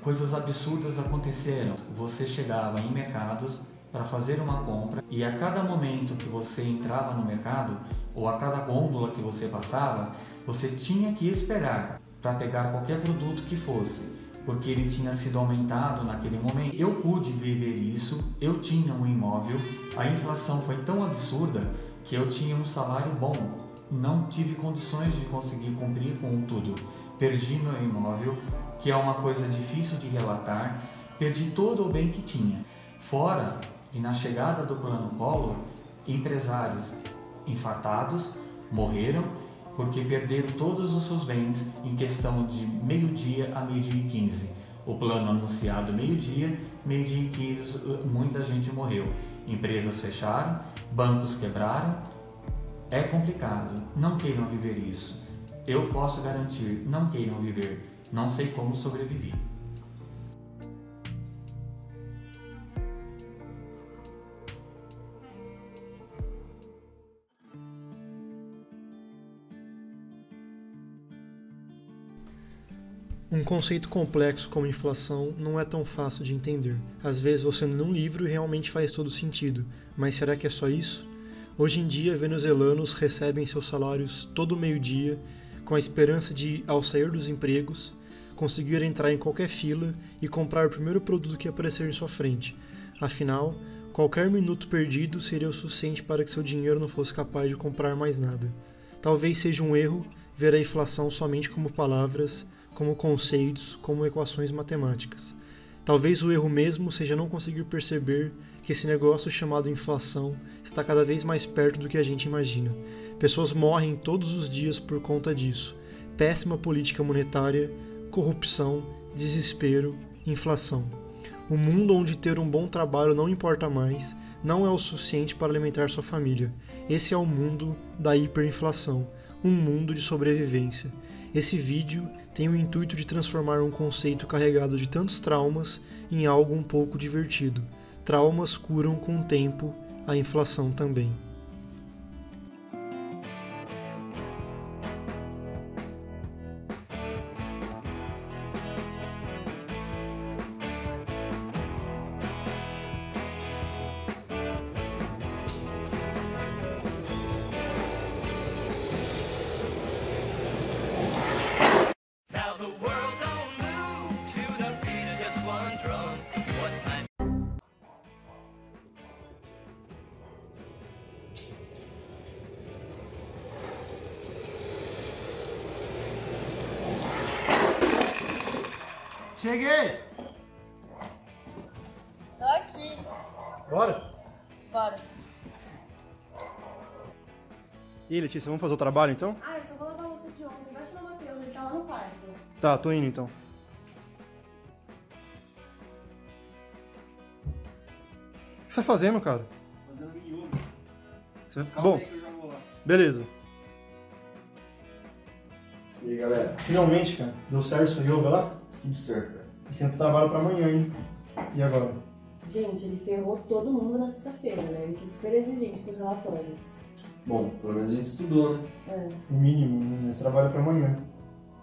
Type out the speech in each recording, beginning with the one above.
Coisas absurdas aconteceram. Você chegava em mercados para fazer uma compra e a cada momento que você entrava no mercado ou a cada gôndola que você passava, você tinha que esperar para pegar qualquer produto que fosse, porque ele tinha sido aumentado naquele momento. Eu pude viver isso, eu tinha um imóvel, a inflação foi tão absurda que eu tinha um salário bom, não tive condições de conseguir cumprir com tudo. Perdi meu imóvel, que é uma coisa difícil de relatar, perdi todo o bem que tinha. Fora que na chegada do Plano Collor, empresários infartados morreram porque perderam todos os seus bens em questão de meio-dia a meio-dia e 15. O plano anunciado meio-dia e 15, muita gente morreu. Empresas fecharam, bancos quebraram. É complicado, não queiram viver isso. Eu posso garantir, não queiram viver. Não sei como sobrevivi. Um conceito complexo como inflação não é tão fácil de entender. Às vezes você lê um livro e realmente faz todo sentido, mas será que é só isso? Hoje em dia, venezuelanos recebem seus salários todo meio-dia, com a esperança de, ao sair dos empregos, conseguir entrar em qualquer fila e comprar o primeiro produto que aparecer em sua frente. Afinal, qualquer minuto perdido seria o suficiente para que seu dinheiro não fosse capaz de comprar mais nada. Talvez seja um erro ver a inflação somente como palavras, como conceitos, como equações matemáticas. Talvez o erro mesmo seja não conseguir perceber que esse negócio chamado inflação está cada vez mais perto do que a gente imagina. Pessoas morrem todos os dias por conta disso. Péssima política monetária, corrupção, desespero, inflação. Um mundo onde ter um bom trabalho não importa mais, não é o suficiente para alimentar sua família. Esse é o mundo da hiperinflação, um mundo de sobrevivência. Esse vídeo tem o intuito de transformar um conceito carregado de tantos traumas em algo um pouco divertido. Traumas curam com o tempo, a inflação também. Cheguei! Tô aqui. Bora? Bora. E aí, Letícia, vamos fazer o trabalho então? Ah, eu só vou lavar a louça de ontem. Vai chamar o Matheus, ele tá lá no quarto. Tá, tô indo então. O que você tá fazendo, cara? Fazendo yoga. Calma Bom, aí que eu já vou lá. beleza. E aí, galera? Finalmente, cara, deu certo seu yoga lá? Tudo certo, velho. Esse tempo trabalho pra amanhã, hein? E agora? Gente, ele ferrou todo mundo na sexta-feira, né? Ele foi super exigente com os relatórios. Bom, pelo menos a gente estudou, né? É. O mínimo, né? Esse trabalho pra amanhã.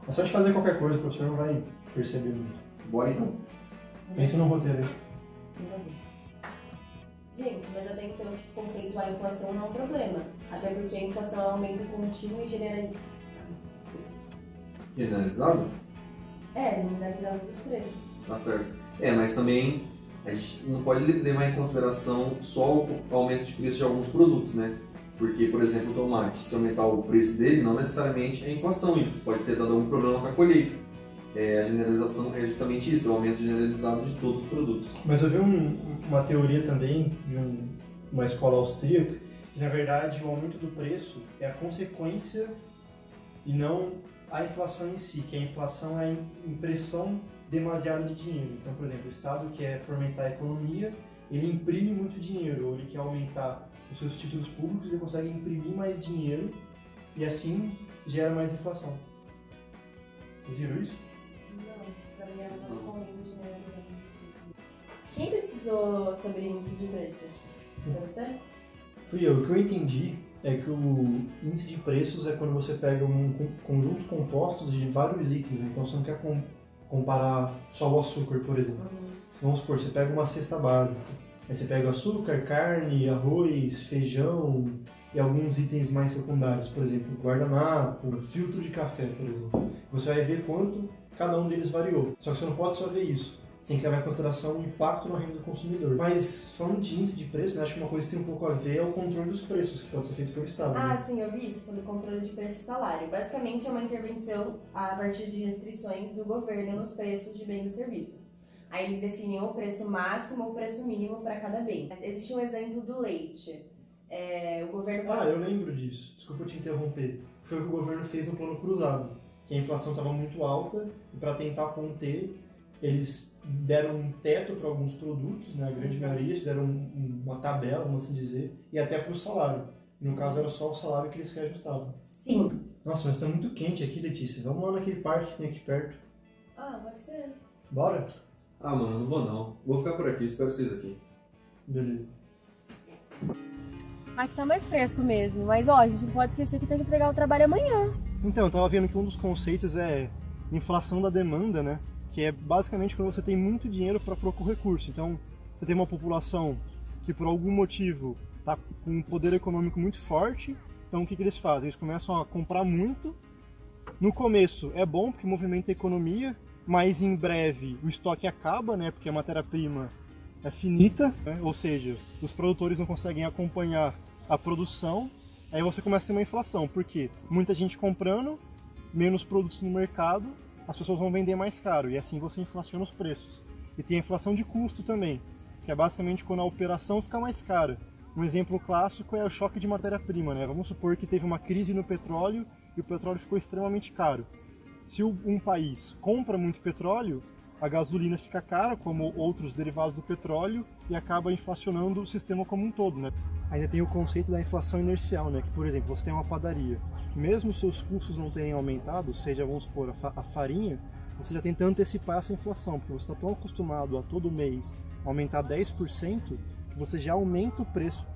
É só de fazer qualquer coisa, o professor não vai perceber muito. Bora então. Pensa no roteiro aí. Vou fazer. Gente, mas até então, tipo, conceituar a inflação não é um problema. Até porque a inflação é um aumento contínuo e generalizado. Generalizado? É, generalizado dos preços. Tá certo. Mas também a gente não pode levar em consideração só o aumento de preço de alguns produtos, né? Porque, por exemplo, o tomate, se aumentar o preço dele, não necessariamente é inflação isso. Pode ter dado algum problema com a colheita. A generalização é justamente isso, é o aumento generalizado de todos os produtos. Mas eu vi uma teoria também de uma escola austríaca que, na verdade, o aumento do preço é a consequência e não a inflação em si, que a inflação é a impressão demasiada de dinheiro. Então, por exemplo, o Estado quer fomentar a economia, ele imprime muito dinheiro, ou ele quer aumentar os seus títulos públicos, ele consegue imprimir mais dinheiro e assim gera mais inflação. Vocês viram isso? Não, pra mim era só tipo aumento generalizado. Quem pesquisou sobre índice de preços? Foi você? Fui eu. O que eu entendi é que o índice de preços é quando você pega conjuntos compostos de vários itens. Então você não quer comparar só o açúcar, por exemplo. Vamos supor, você pega uma cesta básica, aí você pega açúcar, carne, arroz, feijão e alguns itens mais secundários, por exemplo, guardanapo, filtro de café, por exemplo. Você vai ver quanto cada um deles variou. Só que você não pode só ver isso. Você tem que levar em consideração o impacto na renda do consumidor. Mas, falando de índice de preço, eu acho que uma coisa que tem um pouco a ver é o controle dos preços, que pode ser feito pelo Estado. Ah, sim, eu vi isso, sobre controle de preço e salário. Basicamente, é uma intervenção a partir de restrições do governo nos preços de bens e serviços. Aí eles definem o preço máximo ou o preço mínimo para cada bem. Existe um exemplo do leite. O governo... Ah, eu lembro disso. Desculpa te interromper. Foi o que o governo fez no Plano Cruzado, que a inflação estava muito alta e para tentar conter, eles deram um teto para alguns produtos, né? A grande maioria, eles deram uma tabela, vamos assim dizer, e até para o salário. No caso, era só o salário que eles reajustavam. Sim. Nossa, mas tá muito quente aqui, Letícia. Vamos lá naquele parque que tem aqui perto. Ah, pode ser. Bora? Ah, mano, eu não vou não. Vou ficar por aqui, espero vocês aqui. Beleza. Aqui tá mais fresco mesmo, mas ó, a gente não pode esquecer que tem que entregar o trabalho amanhã. Então, eu tava vendo que um dos conceitos é inflação da demanda, né? Que é basicamente quando você tem muito dinheiro para pouco recurso. Então, você tem uma população que por algum motivo tá com um poder econômico muito forte. Então, o que eles fazem? Eles começam a comprar muito. No começo é bom porque movimenta a economia, mas em breve o estoque acaba, né? Porque a matéria-prima é finita, né? Ou seja, os produtores não conseguem acompanhar a produção. Aí você começa a ter uma inflação, porque muita gente comprando, menos produtos no mercado, as pessoas vão vender mais caro e assim você inflaciona os preços. E tem a inflação de custo também, que é basicamente quando a operação fica mais cara. Um exemplo clássico é o choque de matéria-prima, né? Vamos supor que teve uma crise no petróleo e o petróleo ficou extremamente caro. Se um país compra muito petróleo, a gasolina fica cara, como outros derivados do petróleo, e acaba inflacionando o sistema como um todo, né? Ainda tem o conceito da inflação inercial, né? Que, por exemplo, você tem uma padaria. Mesmo seus custos não terem aumentado, seja, vamos supor, a farinha, você já tenta antecipar essa inflação, porque você está tão acostumado a todo mês aumentar 10%, que você já aumenta o preço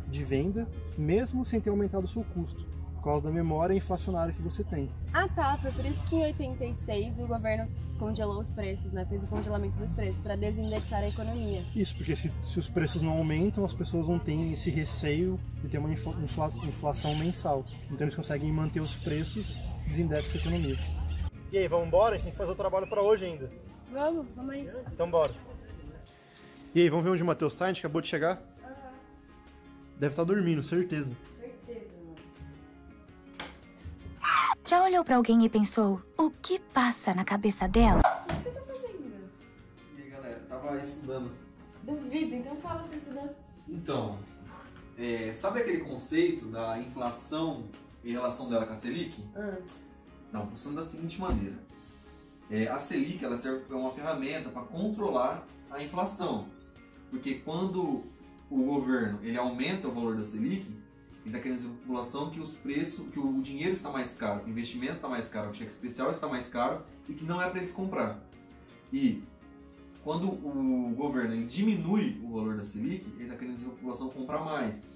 de venda, mesmo sem ter aumentado o seu custo, por causa da memória inflacionária que você tem. Ah tá, foi por isso que em 86 o governo congelou os preços, né? Fez o congelamento dos preços para desindexar a economia. Isso, porque se os preços não aumentam, as pessoas não têm esse receio de ter uma inflação mensal. Então eles conseguem manter os preços, desindexa a economia. E aí, vamos embora? A gente tem que fazer o trabalho para hoje ainda. Vamos aí. Então bora. E aí, vamos ver onde o Matheus tá? A gente acabou de chegar? Deve estar dormindo, certeza. Já olhou pra alguém e pensou, o que passa na cabeça dela? O que você tá fazendo? E aí, galera, tava estudando. Duvido, então fala o que você tá estudando. Então, sabe aquele conceito da inflação em relação dela com a Selic? Não, funciona da seguinte maneira. A Selic ela serve como uma ferramenta para controlar a inflação. Porque quando o governo ele aumenta o valor da Selic, ele está querendo dizer para a população que os preços, que o dinheiro está mais caro, que o investimento está mais caro, que o cheque especial está mais caro e que não é para eles comprar. E quando o governo ele diminui o valor da Selic, ele está querendo dizer para a população comprar mais.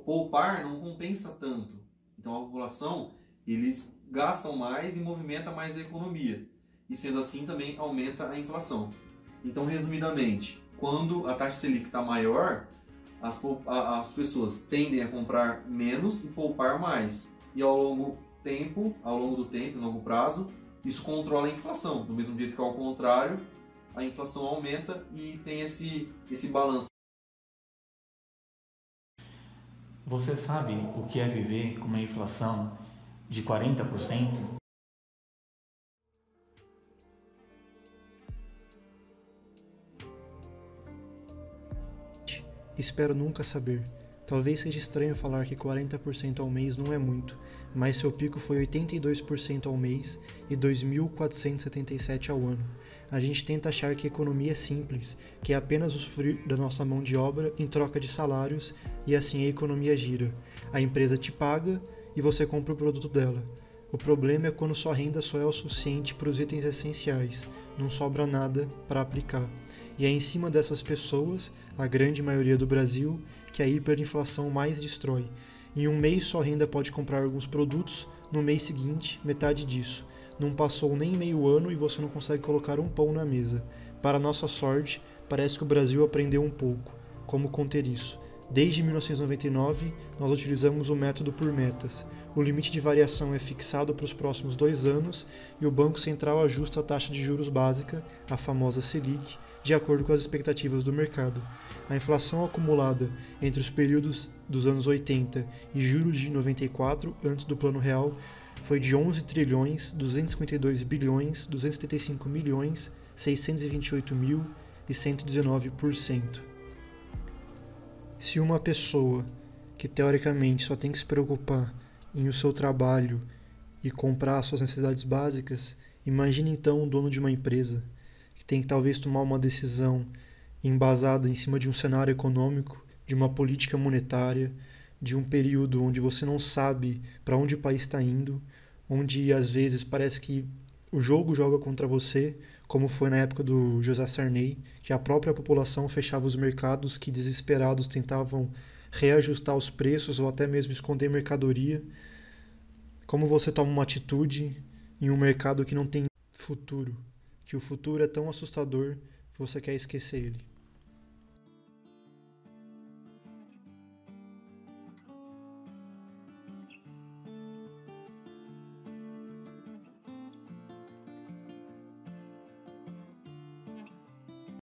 Poupar não compensa tanto. Então a população eles gastam mais e movimenta mais a economia. E sendo assim também aumenta a inflação. Então, resumidamente, quando a taxa Selic está maior, as pessoas tendem a comprar menos e poupar mais. E ao longo do tempo, no longo prazo, isso controla a inflação. Do mesmo jeito que ao contrário, a inflação aumenta e tem esse balanço. Você sabe o que é viver com uma inflação de 40%? Espero nunca saber. Talvez seja estranho falar que 40% ao mês não é muito, mas seu pico foi 82% ao mês e 2.477 ao ano. A gente tenta achar que a economia é simples, que é apenas usufruir da nossa mão de obra em troca de salários e assim a economia gira. A empresa te paga e você compra o produto dela. O problema é quando sua renda só é o suficiente para os itens essenciais, não sobra nada para aplicar. E é em cima dessas pessoas, a grande maioria do Brasil, que a hiperinflação mais destrói. Em um mês sua renda pode comprar alguns produtos, no mês seguinte, metade disso. Não passou nem meio ano e você não consegue colocar um pão na mesa. Para nossa sorte, parece que o Brasil aprendeu um pouco. Como conter isso? Desde 1999, nós utilizamos o método por metas. O limite de variação é fixado para os próximos 2 anos e o Banco Central ajusta a taxa de juros básica, a famosa Selic, de acordo com as expectativas do mercado. A inflação acumulada entre os períodos dos anos 80 e julho de 94, antes do Plano Real, foi de 11 trilhões, 252 bilhões, 275 milhões, 628 mil e 119%. Se uma pessoa que teoricamente só tem que se preocupar em o seu trabalho e comprar suas necessidades básicas, imagine então o dono de uma empresa que tem que talvez tomar uma decisão embasada em cima de um cenário econômico, de uma política monetária, de um período onde você não sabe para onde o país está indo, onde às vezes parece que o jogo joga contra você, como foi na época do José Sarney, que a própria população fechava os mercados, que desesperados tentavam reajustar os preços ou até mesmo esconder mercadoria. Como você toma uma atitude em um mercado que não tem futuro, que o futuro é tão assustador que você quer esquecer ele.